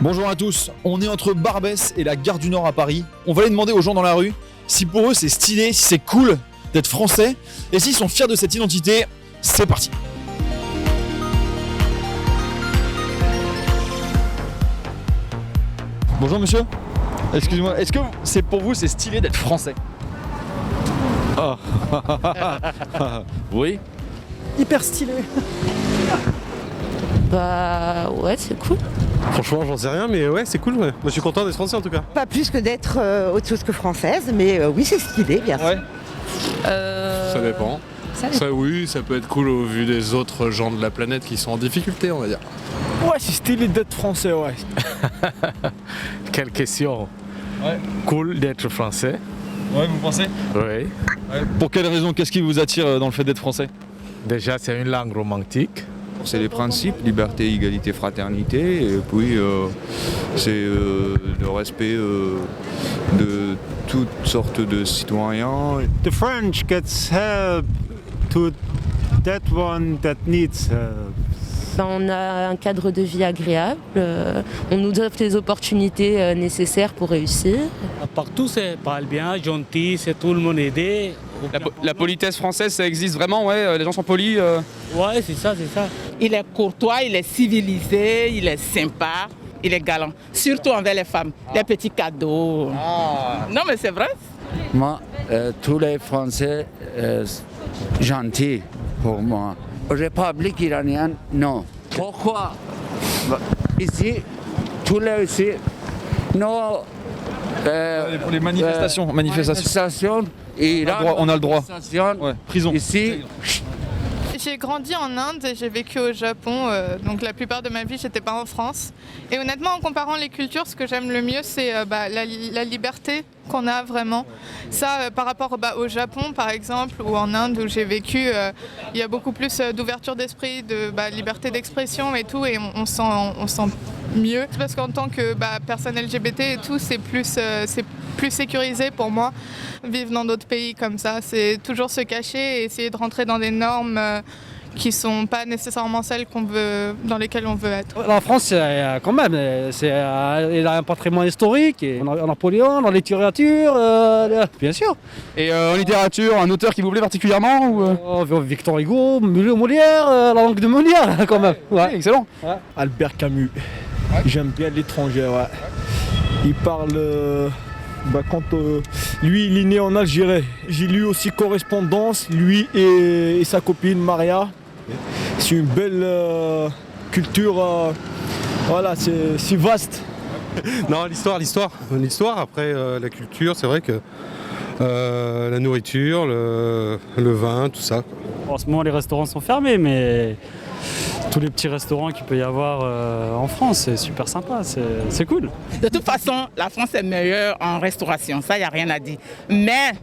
Bonjour à tous, on est entre Barbès et la gare du Nord à Paris. On va aller demander aux gens dans la rue si pour eux c'est stylé, si c'est cool d'être français et s'ils sont fiers de cette identité. C'est parti. Bonjour monsieur, excusez-moi, est-ce que c'est pour vous c'est stylé d'être français? Oh. Oui. Hyper stylé. Bah ouais, c'est cool. Franchement, j'en sais rien, mais ouais, c'est cool. Ouais. Moi, je suis content d'être français en tout cas. Pas plus que d'être autre chose que française, mais oui, c'est stylé, bien sûr. Ouais. Ça dépend. Ça, oui, ça peut être cool au vu des autres gens de la planète qui sont en difficulté, on va dire. Ouais, c'est stylé d'être français, ouais. Quelle question. Ouais. Cool d'être français. Ouais, vous pensez? Oui. Pour quelle raison? Qu'est-ce qui vous attire dans le fait d'être français? Déjà, c'est une langue romantique. C'est les principes, liberté, égalité, fraternité, et puis c'est le respect de toutes sortes de citoyens. The French gets help to that one that needs help. On a un cadre de vie agréable, on nous offre les opportunités nécessaires pour réussir. Partout, c'est parle bien, gentil, c'est tout le monde aidé. La politesse française, ça existe vraiment, ouais, les gens sont polis. Ouais, c'est ça, c'est ça. Il est courtois, il est civilisé, il est sympa, il est galant. Surtout envers les femmes, les petits cadeaux. Non mais c'est vrai. Moi, tous les Français gentils pour moi. République iranienne, non. Pourquoi? Ici, tous les ici, non. Pour les manifestations. On a le droit. Ouais. Prison. Ici. J'ai grandi en Inde et j'ai vécu au Japon, donc la plupart de ma vie j'étais pas en France. Et honnêtement, en comparant les cultures, ce que j'aime le mieux c'est la liberté qu'on a vraiment. Ça, par rapport au Japon par exemple, ou en Inde où j'ai vécu, il y a beaucoup plus d'ouverture d'esprit, de liberté d'expression et tout, et on sent mieux. C'est parce qu'en tant que personne LGBT et tout, c'est plus sécurisé pour moi. Vivre dans d'autres pays comme ça, c'est toujours se cacher et essayer de rentrer dans des normes qui sont pas nécessairement celles dans lesquelles on veut être. La France, quand même, elle a un patrimoine historique, et Napoléon, dans la littérature, bien sûr. Et en littérature, un auteur qui vous plaît particulièrement ou Victor Hugo, Molière, la langue de Molière, quand même. Ouais, excellent. Ouais. Albert Camus, j'aime bien l'étranger, ouais. Il parle... lui, il est né en Algérie. J'ai lu aussi Correspondance, lui et sa copine Maria. C'est une belle culture, voilà, c'est vaste. Non, l'histoire, après la culture, c'est vrai que la nourriture, le vin, tout ça. En ce moment, les restaurants sont fermés, mais tous les petits restaurants qu'il peut y avoir en France, c'est super sympa, c'est cool. De toute façon, la France est meilleure en restauration, ça, il n'y a rien à dire. Mais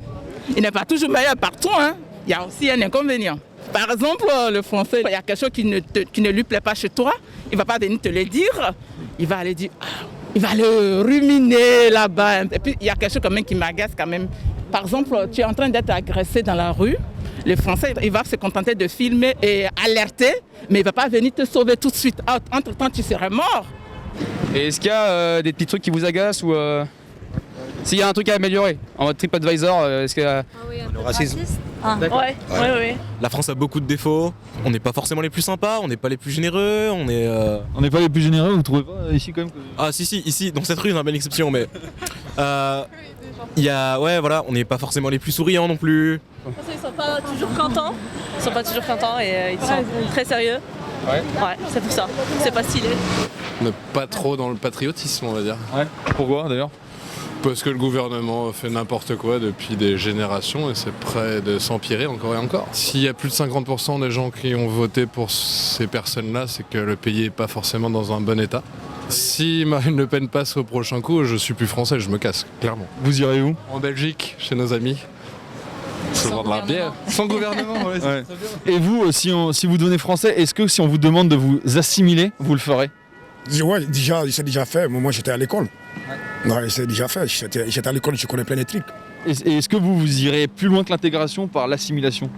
il n'est pas toujours meilleur partout, hein. Il y a aussi un inconvénient. Par exemple, le français, il y a quelque chose qui ne lui plaît pas chez toi, il ne va pas venir te le dire, il va aller dire, il va le ruminer là-bas. Et puis, il y a quelque chose quand même qui m'agace quand même. Par exemple, tu es en train d'être agressé dans la rue, le Français, il va se contenter de filmer et alerter, mais il ne va pas venir te sauver tout de suite. Entre-temps, tu serais mort. Et est-ce qu'il y a des petits trucs qui vous agacent ou s'il y a un truc à améliorer en mode TripAdvisor, est-ce qu'il y a... Le racisme. Ouais. La France a beaucoup de défauts. On n'est pas forcément les plus sympas, on n'est pas les plus généreux, on n'est pas les plus généreux, vous trouvez pas ici quand même Ah si, ici, dans cette rue, on a une belle exception, mais... on n'est pas forcément les plus souriants non plus. Ils sont pas toujours contents. Et ils sont très sérieux. Ouais, c'est pour ça. C'est pas stylé. On n'est pas trop dans le patriotisme, on va dire. Ouais. Pourquoi d'ailleurs? Parce que le gouvernement fait n'importe quoi depuis des générations et c'est prêt de s'empirer encore et encore. S'il y a plus de 50% des gens qui ont voté pour ces personnes-là, c'est que le pays n'est pas forcément dans un bon état. Si Marine Le Pen passe au prochain coup, je suis plus français, je me casse, clairement. Vous irez où? En Belgique, chez nos amis. Se vendre de la bière. Sans gouvernement, ouais. Et vous, si vous devenez français, est-ce que si on vous demande de vous assimiler, vous le ferez? Ouais, c'est déjà fait. Moi, j'étais à l'école. Ouais, c'est déjà fait. J'étais à l'école, je connais plein de trucs. Et est-ce que vous irez plus loin que l'intégration par l'assimilation?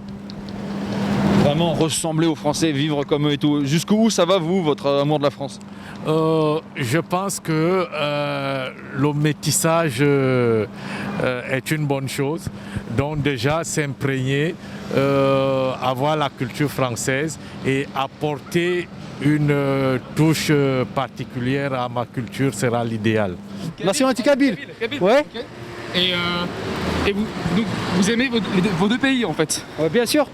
Vraiment ressembler aux Français, vivre comme eux et tout. Jusqu'où ça va, vous, votre amour de la France? Je pense que le métissage est une bonne chose. Donc déjà s'imprégner, avoir la culture française et apporter une touche particulière à ma culture sera l'idéal. Nationalité kabyle. Ouais. Et vous aimez vos deux pays en fait? Ouais, bien sûr.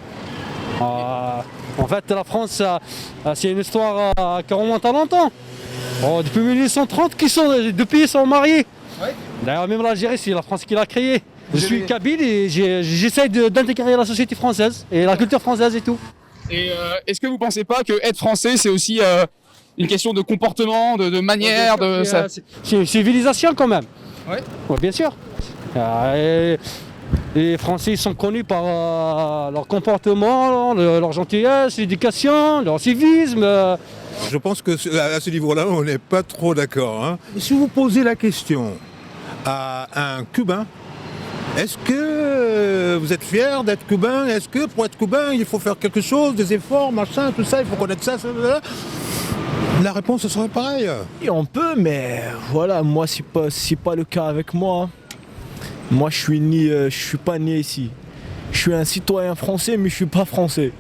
En fait, la France, c'est une histoire qui remonte à longtemps. Depuis 1830, les deux pays sont mariés. Ouais. D'ailleurs, même l'Algérie, c'est la France qui l'a créé. Je suis kabyle et j'essaie d'intégrer la société française et la culture française et tout. Et est-ce que vous ne pensez pas que être français, c'est aussi une question de comportement, de manière, c'est une civilisation quand même. Ouais. Ouais, bien sûr. Les Français sont connus par leur comportement, leur gentillesse, l'éducation, leur civisme. Je pense que à ce niveau-là, on n'est pas trop d'accord. Hein. Si vous posez la question à un Cubain, est-ce que vous êtes fier d'être cubain? Est-ce que pour être cubain, il faut faire quelque chose, des efforts, machin, tout ça, il faut connaître ça, la réponse serait pareille. Et on peut, mais voilà, moi c'est pas le cas avec moi. Moi je suis pas né ici. Je suis un citoyen français, mais je suis pas français.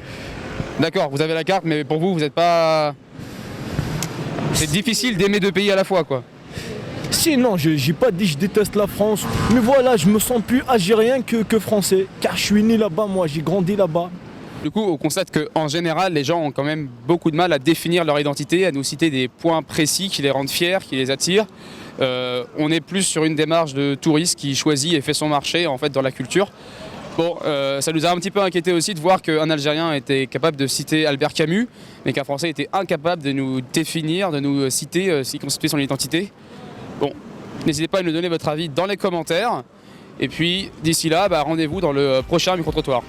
D'accord, vous avez la carte, mais pour vous, vous n'êtes pas... C'est difficile d'aimer deux pays à la fois, quoi. Si, non, j'ai pas dit je déteste la France, mais voilà, je me sens plus algérien que français, car je suis né là-bas, moi, j'ai grandi là-bas. Du coup, on constate qu'en général, les gens ont quand même beaucoup de mal à définir leur identité, à nous citer des points précis qui les rendent fiers, qui les attirent. On est plus sur une démarche de touriste qui choisit et fait son marché, en fait, dans la culture. Bon, ça nous a un petit peu inquiété aussi de voir qu'un Algérien était capable de citer Albert Camus, mais qu'un Français était incapable de nous définir, de nous citer, ce qui constituait son identité. Bon, n'hésitez pas à nous donner votre avis dans les commentaires. Et puis, d'ici là, rendez-vous dans le prochain micro-trottoir.